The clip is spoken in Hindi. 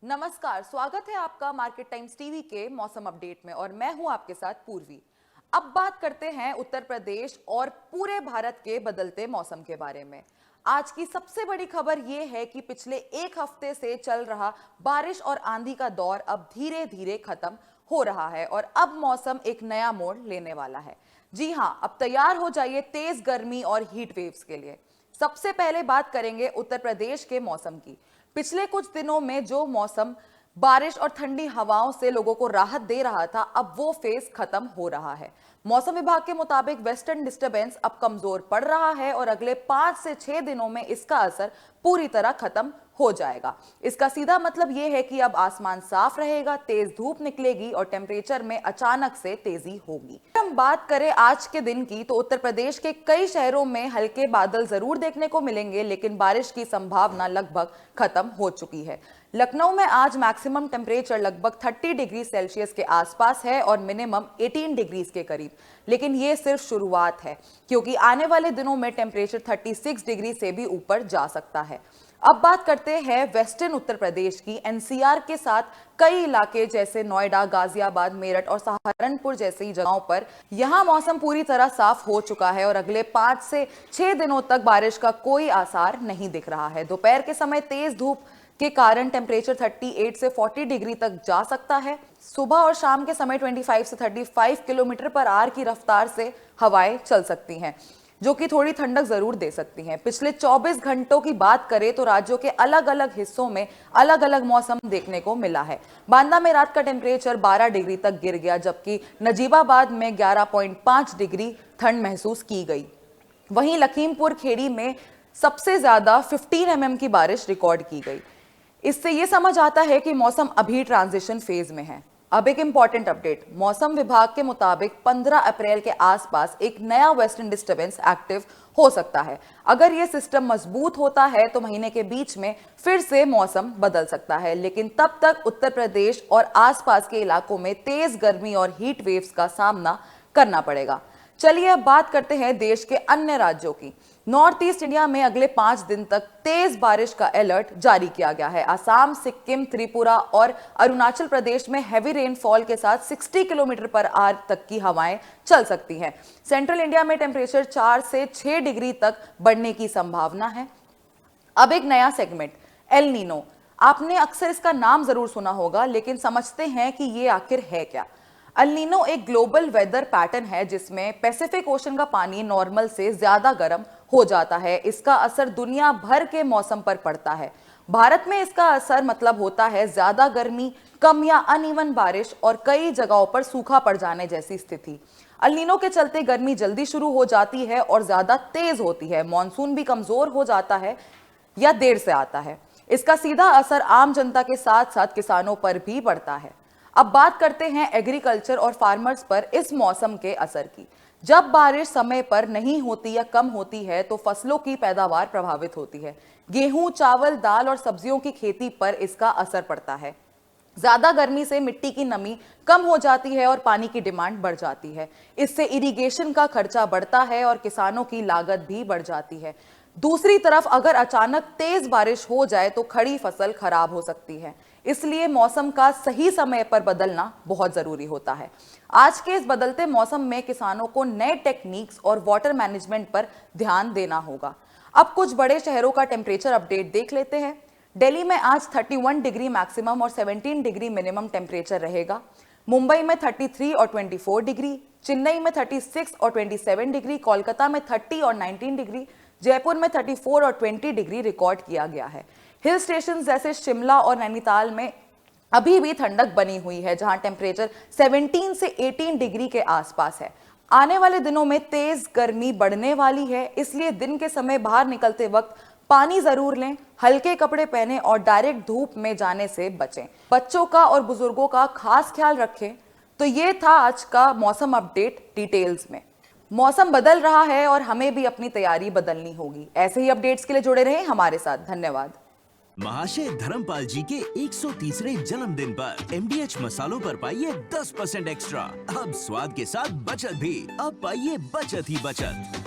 नमस्कार, स्वागत है आपका मार्केट टाइम्स टीवी के मौसम अपडेट में और मैं हूं आपके साथ पूर्वी। अब बात करते हैं उत्तर प्रदेश और पूरे भारत के बदलते मौसम के बारे में। आज की सबसे बड़ी खबर यह है कि पिछले एक हफ्ते से चल रहा बारिश और आंधी का दौर अब धीरे धीरे खत्म हो रहा है और अब मौसम एक नया मोड़ लेने वाला है। जी हां, अब तैयार हो जाइए तेज गर्मी और हीट वेव्स के लिए। सबसे पहले बात करेंगे उत्तर प्रदेश के मौसम की। पिछले कुछ दिनों में जो मौसम बारिश और ठंडी हवाओं से लोगों को राहत दे रहा था, अब वो फेज खत्म हो रहा है। मौसम विभाग के मुताबिक वेस्टर्न डिस्टर्बेंस अब कमजोर पड़ रहा है और अगले 5 से 6 दिनों में इसका असर पूरी तरह खत्म हो जाएगा। इसका सीधा मतलब यह है कि अब आसमान साफ रहेगा, तेज धूप निकलेगी और टेम्परेचर में अचानक से तेजी होगी। हम बात करें आज के दिन की, तो उत्तर प्रदेश के कई शहरों में हल्के बादल जरूर देखने को मिलेंगे, लेकिन बारिश की संभावना लगभग खत्म हो चुकी है। लखनऊ में आज मैक्सिमम टेम्परेचर लगभग 30 डिग्री सेल्सियस के आसपास है और मिनिमम 18 डिग्री के करीब, लेकिन यह सिर्फ शुरुआत है क्योंकि आने वाले दिनों में टेम्परेचर 36 डिग्री से भी ऊपर जा सकता है। अब बात करते हैं वेस्टर्न उत्तर प्रदेश की। एनसीआर के साथ कई इलाके जैसे नोएडा, गाजियाबाद, मेरठ और सहारनपुर जैसी जगहों पर यहां मौसम पूरी तरह साफ हो चुका है और अगले 5 से 6 दिनों तक बारिश का कोई आसार नहीं दिख रहा है। दोपहर के समय तेज धूप के कारण टेम्परेचर 38 से 40 डिग्री तक जा सकता है। सुबह और शाम के समय 25 से 35 किलोमीटर पर आवर की रफ्तार से हवाएं चल सकती हैं, जो कि थोड़ी ठंडक जरूर दे सकती हैं। पिछले 24 घंटों की बात करें तो राज्यों के अलग अलग हिस्सों में अलग अलग मौसम देखने को मिला है। बांदा में रात का टेम्परेचर 12 डिग्री तक गिर गया, जबकि नजीबाबाद में 11.5 डिग्री ठंड महसूस की गई। वहीं लखीमपुर खेड़ी में सबसे ज्यादा 15 mm की बारिश रिकॉर्ड की गई। इससे यह समझ आता है कि मौसम अभी ट्रांजिशन फेज में है। अब एक इंपॉर्टेंट अपडेट, मौसम विभाग के मुताबिक 15 अप्रैल के आसपास एक नया वेस्टर्न डिस्टर्बेंस एक्टिव हो सकता है। अगर यह सिस्टम मजबूत होता है तो महीने के बीच में फिर से मौसम बदल सकता है, लेकिन तब तक उत्तर प्रदेश और आसपास के इलाकों में तेज गर्मी और हीट वेव्स का सामना करना पड़ेगा। चलिए अब बात करते हैं देश के अन्य राज्यों की। नॉर्थ ईस्ट इंडिया में अगले 5 दिन तक तेज बारिश का अलर्ट जारी किया गया है। असम, सिक्किम, त्रिपुरा और अरुणाचल प्रदेश में हैवी रेनफॉल के साथ 60 किलोमीटर पर आवर तक की हवाएं चल सकती हैं। सेंट्रल इंडिया में टेम्परेचर 4 से 6 डिग्री तक बढ़ने की संभावना है। अब एक नया सेगमेंट, एल नीनो। आपने अक्सर इसका नाम जरूर सुना होगा, लेकिन समझते हैं कि ये आखिर है क्या। एल नीनो एक ग्लोबल वेदर पैटर्न है जिसमें पैसिफिक ओशन का पानी नॉर्मल से ज्यादा गर्म हो जाता है। इसका असर दुनिया भर के मौसम पर पड़ता है। भारत में इसका असर मतलब होता है ज्यादा गर्मी, कम या अनइवन बारिश और कई जगहों पर सूखा पड़ जाने जैसी स्थिति। एल नीनो के चलते गर्मी जल्दी शुरू हो जाती है और ज्यादा तेज होती है। मॉनसून भी कमजोर हो जाता है या देर से आता है। इसका सीधा असर आम जनता के साथ साथ किसानों पर भी पड़ता है। अब बात करते हैं एग्रीकल्चर और फार्मर्स पर इस मौसम के असर की। जब बारिश समय पर नहीं होती या कम होती है तो फसलों की पैदावार प्रभावित होती है। गेहूं, चावल, दाल और सब्जियों की खेती पर इसका असर पड़ता है। ज्यादा गर्मी से मिट्टी की नमी कम हो जाती है और पानी की डिमांड बढ़ जाती है। इससे इरिगेशन का खर्चा बढ़ता है और किसानों की लागत भी बढ़ जाती है। दूसरी तरफ अगर अचानक तेज बारिश हो जाए तो खड़ी फसल खराब हो सकती है। इसलिए मौसम का सही समय पर बदलना बहुत जरूरी होता है। आज के इस बदलते मौसम में किसानों को नए टेक्निक्स और वाटर मैनेजमेंट पर ध्यान देना होगा। अब कुछ बड़े शहरों का टेम्परेचर अपडेट देख लेते हैं। दिल्ली में आज 31 डिग्री मैक्सिमम और 17 डिग्री मिनिमम टेम्परेचर रहेगा। मुंबई में 33 और 24 डिग्री, चेन्नई में 36 और 27 डिग्री, कोलकाता में 30 और 19 डिग्री, जयपुर में 34 और 20 डिग्री रिकॉर्ड किया गया है। हिल स्टेशन जैसे शिमला और नैनीताल में अभी भी ठंडक बनी हुई है, जहां टेम्परेचर 17 से 18 डिग्री के आसपास है। आने वाले दिनों में तेज गर्मी बढ़ने वाली है, इसलिए दिन के समय बाहर निकलते वक्त पानी जरूर लें, हल्के कपड़े पहनें और डायरेक्ट धूप में जाने से बचें। बच्चों का और बुजुर्गों का खास ख्याल रखें। तो ये था आज का मौसम अपडेट डिटेल्स में। मौसम बदल रहा है और हमें भी अपनी तैयारी बदलनी होगी। ऐसे ही अपडेट्स के लिए जुड़े रहें हमारे साथ। धन्यवाद। महाशय धर्मपाल जी के 130वें जन्मदिन पर MDH मसालों पर पाइए 10% एक्स्ट्रा। अब स्वाद के साथ बचत भी। अब पाइए बचत ही बचत।